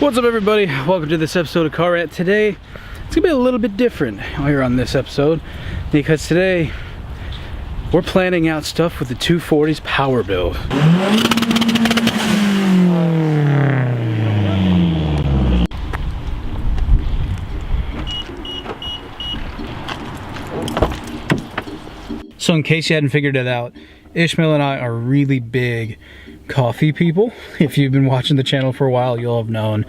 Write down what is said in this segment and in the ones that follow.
What's up, everybody? Welcome to this episode of Car Rant. Today it's gonna be a little bit different here on this episode because today we're planning out stuff with the 240's power build. So in case you hadn't figured it out, Ishmael and I are really big coffee people. If you've been watching the channel for a while, you'll have known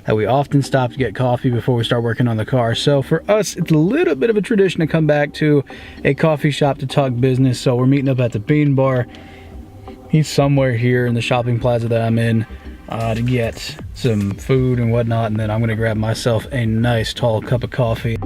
that we often stop to get coffee before we start working on the car. So for us, it's a little bit of a tradition to come back to a coffee shop to talk business. So we're meeting up at the Bean Bar. He's somewhere here in the shopping plaza that I'm in to get some food and whatnot. And then I'm gonna grab myself a nice tall cup of coffee.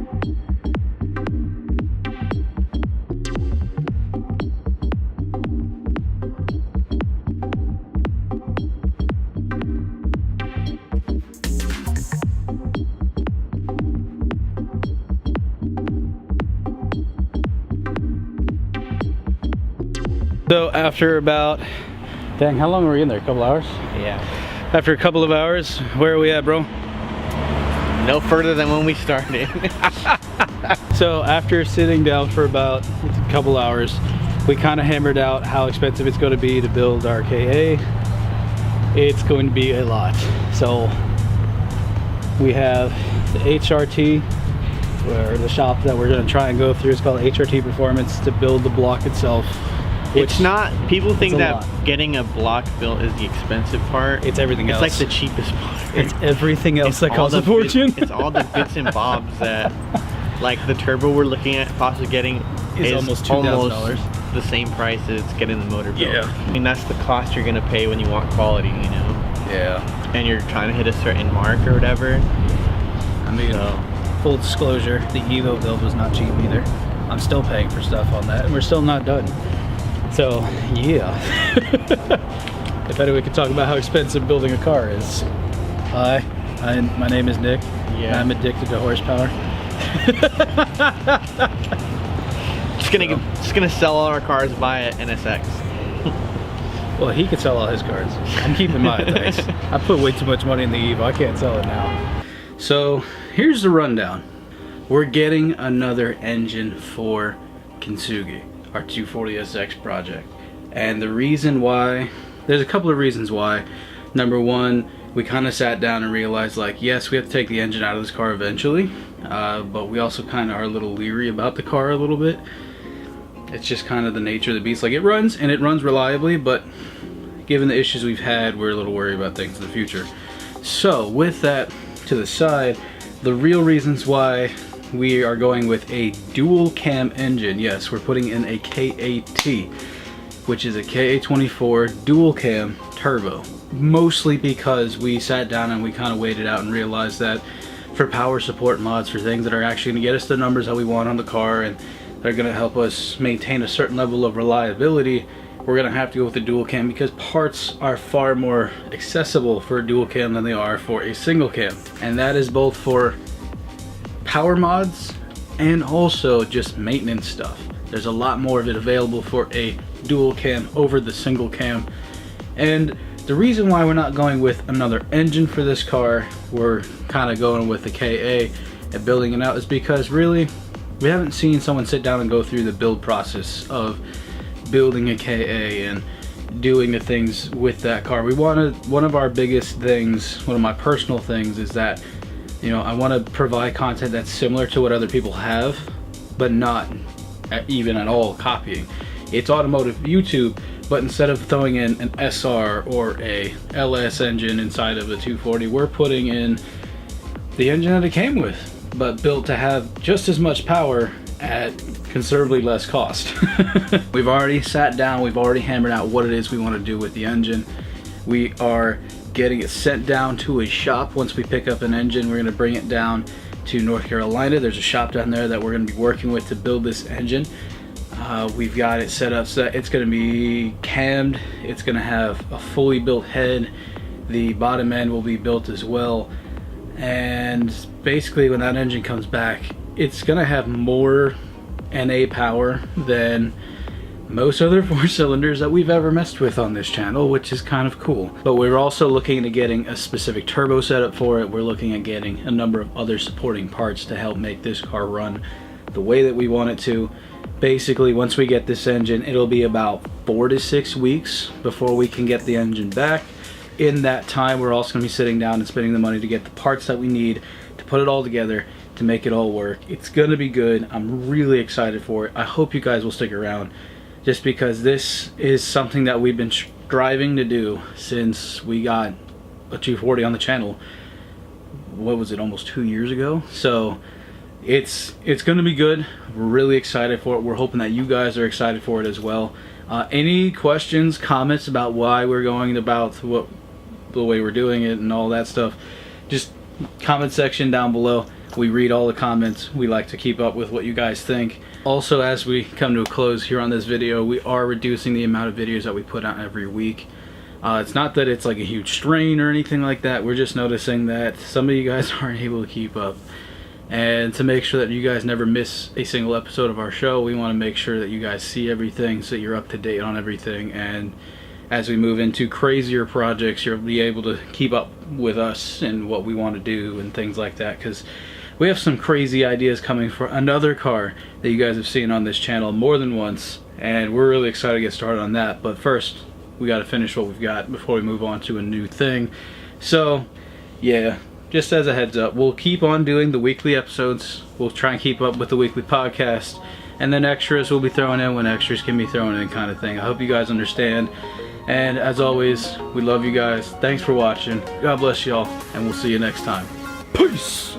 So after about, dang, how long were we in there? A couple hours? Yeah. After a couple of hours, where are we at, bro? No further than when we started. So after sitting down for about a couple hours, we kind of hammered out how expensive it's going to be to build our KA. It's going to be a lot. So we have the HRT, or the shop that we're going to try and go through. It's called HRT Performance to build the block itself. It's not, people think that lot. Getting a block built is the expensive part. It's everything else. It's like the cheapest part. It's everything else that costs a bit, fortune. it's all the bits and bobs that, like the turbo we're looking at possibly getting is almost $2,000. The same price as getting the motor built. Yeah. I mean, that's the cost you're gonna pay when you want quality, you know? Yeah. And you're trying to hit a certain mark or whatever. I mean, full disclosure, the Evo build was not cheap either. I'm still paying for stuff on that, and we're still not done. So, yeah. If anyway could talk about how expensive building a car is. Hi, my name is Nick. Yeah. And I'm addicted to horsepower. Just gonna sell all our cars, buy an NSX. Well, he could sell all his cars. I'm keeping mine, thanks. I put way too much money in the Evo. I can't sell it now. So, here's the rundown. We're getting another engine for Kintsugi, our 240SX project. And the reason why, there's a couple of reasons why. Number one, we kind of sat down and realized, like, yes, we have to take the engine out of this car eventually, but we also kind of are a little leery about the car a little bit. It's just kind of the nature of the beast. Like, it runs, and it runs reliably, but given the issues we've had, we're a little worried about things in the future. So with that to the side, the real reasons why we are going with a dual cam engine. Yes, we're putting in a KAT, which is a KA24 dual cam turbo. Mostly because we sat down and we kind of weighed it out and realized that for power support mods, for things that are actually going to get us the numbers that we want on the car and that are going to help us maintain a certain level of reliability, we're going to have to go with the dual cam because parts are far more accessible for a dual cam than they are for a single cam. And that is both for power mods and also just maintenance stuff. There's a lot more of it available for a dual cam over the single cam. And the reason why we're not going with another engine for this car, we're kind of going with the KA and building it out, is because really we haven't seen someone sit down and go through the build process of building a KA and doing the things with that car. We wanted, one of our biggest things, one of my personal things, is that, you know, I want to provide content that's similar to what other people have, but not even at all copying. It's automotive YouTube, but instead of throwing in an SR or a LS engine inside of a 240, we're putting in the engine that it came with, but built to have just as much power at considerably less cost. We've already sat down, we've already hammered out what it is we want to do with the engine. We are getting it sent down to a shop. Once we pick up an engine, we're going to bring it down to North Carolina. There's a shop down there that we're going to be working with to build this engine. We've got it set up so that it's going to be cammed. It's going to have a fully built head. The bottom end will be built as well. And basically when that engine comes back, it's going to have more NA power than most other 4-cylinders that we've ever messed with on this channel, which is kind of cool. But we're also looking at getting a specific turbo setup for it. We're looking at getting a number of other supporting parts to help make this car run the way that we want it to. Basically, once we get this engine, it'll be about 4 to 6 weeks before we can get the engine back. In that time, we're also going to be sitting down and spending the money to get the parts that we need to put it all together, to make it all work. It's going to be good. I'm really excited for it. I hope you guys will stick around, just because this is something that we've been striving to do since we got a 240 on the channel. What was it, almost 2 years ago? So it's going to be good. We're really excited for it. We're hoping that you guys are excited for it as well. Any questions, comments about why we're going about the way we're doing it and all that stuff, just comment section down below. We read all the comments. We like to keep up with what you guys think. Also, as we come to a close here on this video, we are reducing the amount of videos that we put out every week. It's not that it's like a huge strain or anything like that. We're just noticing that some of you guys aren't able to keep up. And to make sure that you guys never miss a single episode of our show, we want to make sure that you guys see everything so you're up to date on everything. And as we move into crazier projects, you'll be able to keep up with us and what we want to do and things like that, because we have some crazy ideas coming for another car that you guys have seen on this channel more than once, and we're really excited to get started on that. But first, we got to finish what we've got before we move on to a new thing. So yeah, just as a heads up, we'll keep on doing the weekly episodes. We'll try and keep up with the weekly podcast, and then extras we'll be throwing in when extras can be thrown in, kind of thing. I hope you guys understand. And as always, we love you guys. Thanks for watching. God bless y'all, and we'll see you next time. Peace!